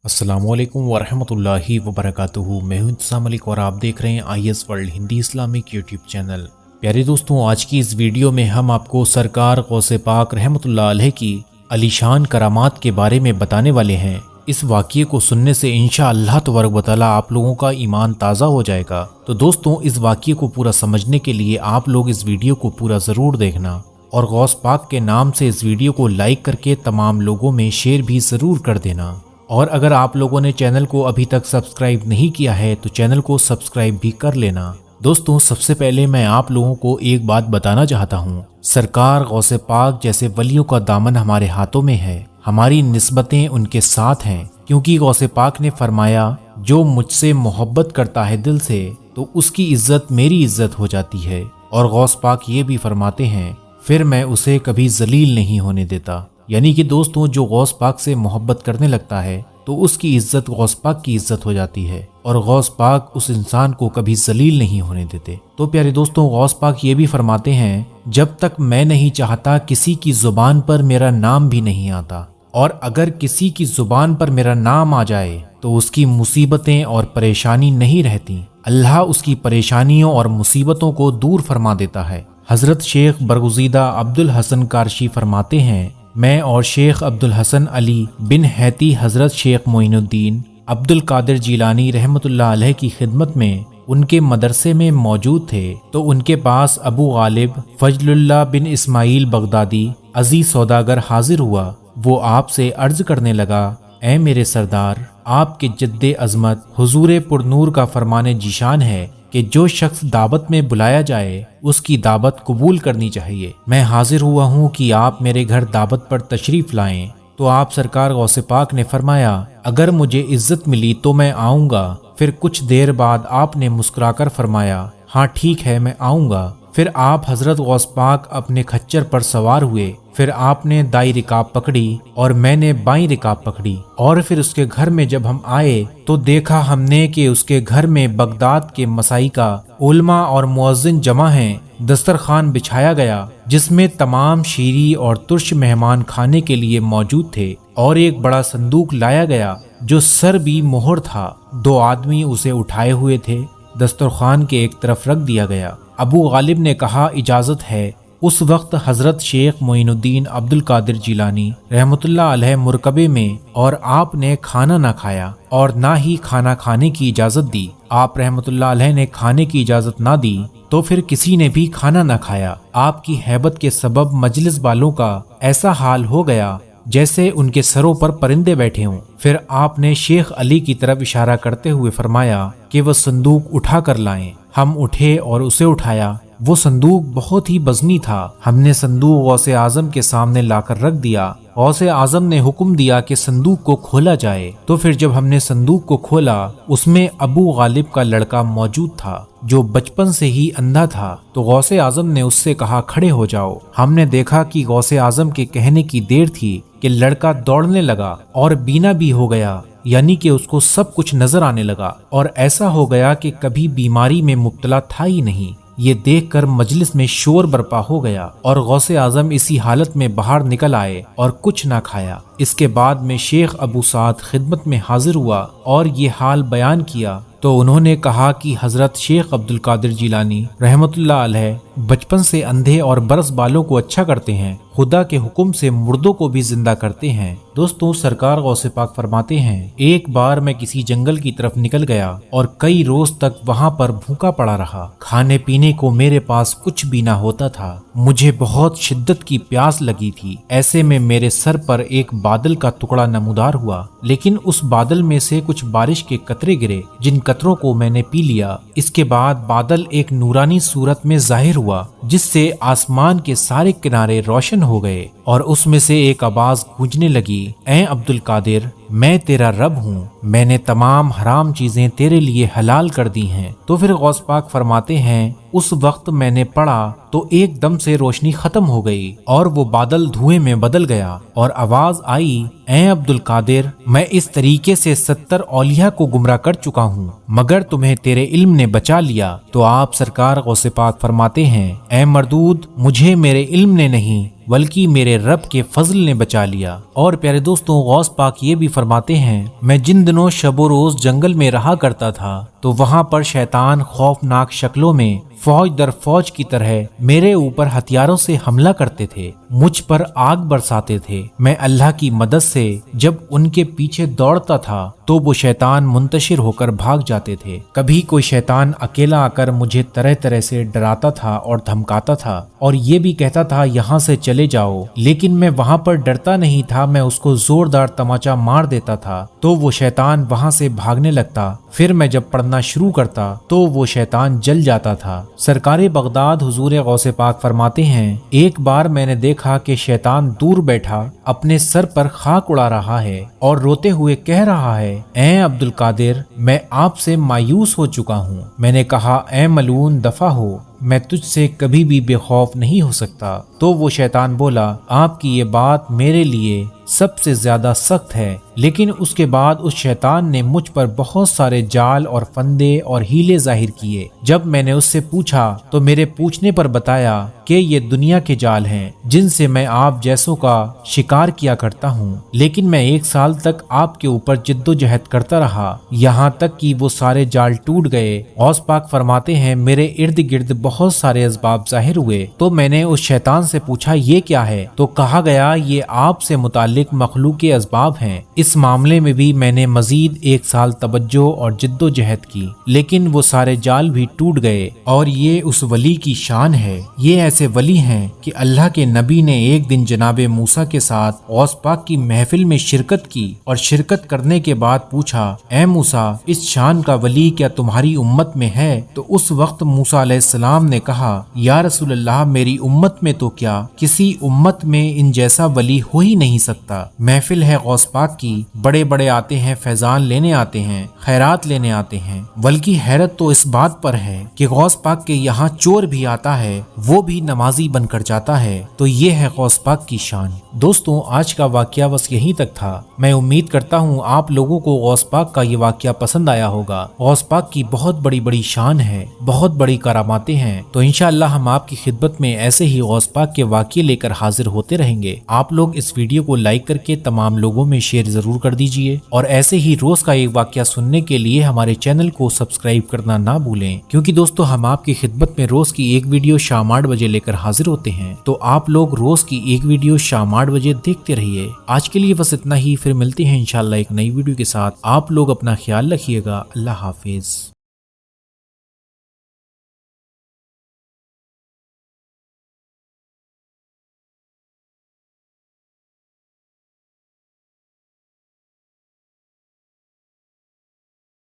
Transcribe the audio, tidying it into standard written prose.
अस्सलाम वालेकुम वरहमतुल्लाहि वबरकातुहू। मैं हूं इंतज़ाम मलिक और आप देख रहे हैं IS world Hindi Islamic YouTube channel. प्यारे दोस्तों, आज की इस वीडियो में हम आपको सरकार गौसे पाक रहमतुल्लाह अलैह की अलीशान करामात के बारे में बताने वाले हैं। इस वाक़ये को सुनने से इंशाअल्लाह तबारक व तआला आप लोगों का ईमान ताज़ा हो जाएगा। तो दोस्तों, इस वाक़ये को पूरा समझने के लिए आप लोग इस वीडियो को पूरा ज़रूर देखना और गौस पाक के नाम से इस वीडियो को लाइक करके तमाम लोगों में शेयर भी ज़रूर कर देना। और अगर आप लोगों ने चैनल को अभी तक सब्सक्राइब नहीं किया है तो चैनल को सब्सक्राइब भी कर लेना। दोस्तों, सबसे पहले मैं आप लोगों को एक बात बताना चाहता हूँ। सरकार गौसे पाक जैसे वलियों का दामन हमारे हाथों में है, हमारी निस्बतें उनके साथ हैं, क्योंकि गौसे पाक ने फरमाया जो मुझसे मोहब्बत करता है दिल से तो उसकी इज्जत मेरी इज्जत हो जाती है। और गौस पाक ये भी फरमाते हैं फिर मैं उसे कभी जलील नहीं होने देता। यानी कि दोस्तों, जो गौस पाक से मोहब्बत करने लगता है तो उसकी इज्जत गौस पाक की इज्जत हो जाती है और गौस पाक उस इंसान को कभी जलील नहीं होने देते। तो प्यारे दोस्तों, गौस पाक ये भी फरमाते हैं जब तक मैं नहीं चाहता किसी की जुबान पर मेरा नाम भी नहीं आता, और अगर किसी की जुबान पर मेरा नाम आ जाए तो उसकी मुसीबतें और परेशानी नहीं रहती, अल्लाह उसकी परेशानियों और मुसीबतों को दूर फरमा देता है। हजरत शेख बरगुज़ीदा अब्दुल हसन कारशी फरमाते हैं मैं और शेख अब्दुल हसन अली बिन हैती हजरत शेख मोइनुद्दीन अब्दुल कादिर जीलानी रहमतुल्लाह अलैह की खिदमत में उनके मदरसे में मौजूद थे तो उनके पास अबू गालिब फजलुल्लाह बिन इस्माइल बगदादी अजीज सौदागर हाजिर हुआ। वो आपसे अर्ज करने लगा, ऐ मेरे सरदार, आपके जद्दे अजमत हुजूर पुरनूर का फरमाने जीशान है कि जो शख्स दावत में बुलाया जाए उसकी दावत कबूल करनी चाहिए। मैं हाजिर हुआ हूँ कि आप मेरे घर दावत पर तशरीफ लाएं। तो आप सरकार गौसे पाक ने फरमाया अगर मुझे इज्जत मिली तो मैं आऊँगा। फिर कुछ देर बाद आपने मुस्कुराकर फरमाया हाँ ठीक है, मैं आऊँगा। फिर आप हजरत गौस पाक अपने खच्चर पर सवार हुए। फिर आपने दाई रिकाब पकड़ी और मैंने बाई रिकाब पकड़ी, और फिर उसके घर में जब हम आए तो देखा हमने कि उसके घर में बगदाद के मसाई का उलमा और मुअज्जिन जमा हैं। दस्तरखान बिछाया गया जिसमें तमाम शीरी और तुर्श मेहमान खाने के लिए मौजूद थे, और एक बड़ा संदूक लाया गया जो सर भी मोहर था। 2 आदमी उसे उठाए हुए थे। दस्तरखान के एक तरफ रख दिया गया। अबू गालिब ने कहा इजाजत है। उस वक्त हजरत शेख मोइनुद्दीन अब्दुल कादिर जीलानी रहमतुल्लाह अलैह मुरकबे में, और आपने खाना ना खाया और ना ही खाना खाने की इजाजत दी। आप रहमतुल्लाह अलैह ने खाने की इजाजत ना दी तो फिर किसी ने भी खाना ना खाया। आपकी हैबत के सबब मजलिस वालों का ऐसा हाल हो गया जैसे उनके सरों पर परिंदे बैठे हों। फिर आपने शेख अली की तरफ इशारा करते हुए फरमाया कि वह संदूक उठा कर लाएं। हम उठे और उसे उठाया। वो संदूक बहुत ही वज़नी था। हमने संदूक गौसे आजम के सामने लाकर रख दिया। गौसे आजम ने हुक्म दिया कि संदूक को खोला जाए। तो फिर जब हमने संदूक को खोला उसमें अबू गालिब का लड़का मौजूद था जो बचपन से ही अंधा था। तो गौसे आजम ने उससे कहा खड़े हो जाओ। हमने देखा कि गौसे आजम के कहने की देर थी कि लड़का दौड़ने लगा और बीना भी हो गया, यानी कि उसको सब कुछ नजर आने लगा, और ऐसा हो गया कि कभी बीमारी में मुब्तला था ही नहीं। ये देखकर मजलिस में शोर बर्पा हो गया और गौसे आजम इसी हालत में बाहर निकल आए और कुछ ना खाया। इसके बाद में शेख अबू साद खिदमत में हाजिर हुआ और ये हाल बयान किया तो उन्होंने कहा कि हजरत शेख अब्दुल कादिर जीलानी रहमतुल्लाह अलैह बचपन से अंधे और बरस बालों को अच्छा करते हैं, खुदा के हुक्म से मुर्दों को भी जिंदा करते हैं। दोस्तों, सरकार गौसे पाक फरमाते हैं एक बार मैं किसी जंगल की तरफ निकल गया और कई रोज तक वहाँ पर भूखा पड़ा रहा। खाने पीने को मेरे पास कुछ भी ना होता था। मुझे बहुत शिद्दत की प्यास लगी थी। ऐसे में मेरे सर पर एक बादल का टुकड़ा नमूदार हुआ, लेकिन उस बादल में से कुछ बारिश के कतरे गिरे जिन कतरों को मैंने पी लिया। इसके बाद बादल एक नूरानी सूरत में जाहिर हुआ जिससे आसमान के सारे किनारे रोशन हो गए, और उसमें से एक आवाज गूंजने लगी, ऐ अब्दुल कादिर, मैं तेरा रब हूँ, मैंने तमाम हराम चीजें तेरे लिए हलाल कर दी हैं। तो फिर गौस पाक फरमाते हैं उस वक्त मैंने पढ़ा तो एकदम से रोशनी खत्म हो गई और वो बादल धुएं में बदल गया, और आवाज आई, ऐ अब्दुल कादिर, मैं इस तरीके से 70 औलिया को गुमराह कर चुका हूँ मगर तुम्हें तेरे इल्म ने बचा लिया। तो आप सरकार गौसे पाक फरमाते हैं, ऐ मरदूद, मुझे मेरे इल्म ने नहीं बल्कि मेरे रब के फजल ने बचा लिया। और प्यारे दोस्तों, गौस पाक ये भी फरमाते हैं, मैं जिन दिनों शबो रोज जंगल में रहा करता था तो वहाँ पर शैतान खौफनाक शक्लों में फौज दर फौज की तरह मेरे ऊपर हथियारों से हमला करते थे, मुझ पर आग बरसाते थे। मैं अल्लाह की मदद से जब उनके पीछे दौड़ता था तो वो शैतान मुंतशिर होकर भाग जाते थे। कभी कोई शैतान अकेला आकर मुझे तरह तरह से डराता था और धमकाता था और ये भी कहता था यहाँ से चले जाओ, लेकिन मैं वहाँ पर डरता नहीं था। मैं उसको जोरदार तमाचा मार देता था तो वो शैतान वहाँ से भागने लगता। फिर मैं जब पढ़ना शुरू करता तो वो शैतान जल जाता था। सरकारे बगदाद हुजूर गौसे पाक फरमाते हैं, एक बार मैंने देखा कि शैतान दूर बैठा अपने सर पर खाक उड़ा रहा है और रोते हुए कह रहा है, ऐ अब्दुल कादिर, मैं आपसे मायूस हो चुका हूँ। मैंने कहा, ऐ मलून, दफा हो, मैं तुझसे कभी भी बेखौफ नहीं हो सकता। तो वो शैतान बोला, आपकी ये बात मेरे लिए सबसे ज्यादा सख्त है। लेकिन उसके बाद उस शैतान ने मुझ पर बहुत सारे जाल और फंदे और हीले जाहिर किए। जब मैंने उससे पूछा तो मेरे पूछने पर बताया कि ये दुनिया के जाल हैं जिनसे मैं आप जैसों का शिकार किया करता हूँ। लेकिन मैं 1 साल तक आपके ऊपर जिद्दोजहद करता रहा, यहाँ तक कि वो सारे जाल टूट गए। गौस पाक फरमाते हैं, मेरे इर्द गिर्द बहुत सारे असबाब जाहिर हुए तो मैंने उस शैतान से पूछा, ये क्या है? तो कहा गया, ये आपसे मुताल्लिक मखलूक के असबाब हैं। इस मामले में भी मैंने मजीद 1 साल तवज्जो और जिद्दोजहद की, लेकिन वो सारे जाल भी टूट गए। और ये उस वली की शान है। ये ऐसे वली हैं कि अल्लाह के नबी ने एक दिन जनाबे मूसा के साथ गौस पाक की महफिल में शिरकत की और शिरकत करने के बाद पूछा, ऐ मूसा, इस शान का वली क्या तुम्हारी उम्मत में है? तो उस वक्त मूसा अलैहिस्सलाम ने कहा, या रसूल अल्लाह, मेरी उम्मत में तो क्या, किसी उम्मत में इन जैसा वली हो ही नहीं सकता। महफिल है गौस पाक की, बड़े बड़े आते हैं, फैजान लेने आते हैं, खैरात लेने आते हैं। बल्कि हैरत तो इस बात पर है कि गौस पाक के यहाँ चोर भी आता है, वो भी नमाजी बनकर जाता है। तो ये है गौस पाक की शान। दोस्तों, आज का वाकया बस यहीं तक था। मैं उम्मीद करता हूँ आप लोगों को गौस पाक का ये वाकया पसंद आया होगा। गौस पाक की बहुत बड़ी बड़ी शान है, बहुत बड़ी करामातें हैं। तो इंशाअल्लाह हम आपकी खिदमत में ऐसे ही गौस पाक के वाकये लेकर हाजिर होते रहेंगे। आप लोग इस वीडियो को लाइक करके तमाम लोगों में शेयर जरूर कर दीजिए और ऐसे ही रोज का एक वाकया सुनने के लिए हमारे चैनल को सब्सक्राइब करना ना भूलें, क्योंकि दोस्तों हम आपकी खिदमत में रोज की एक वीडियो शाम 8 बजे लेकर हाजिर होते हैं। तो आप लोग रोज की एक वीडियो शाम 8 बजे देखते रहिए। आज के लिए बस इतना ही, फिर मिलते हैं इंशाल्लाह एक नई वीडियो के साथ। आप लोग अपना ख्याल रखिएगा। अल्लाह हाफिज।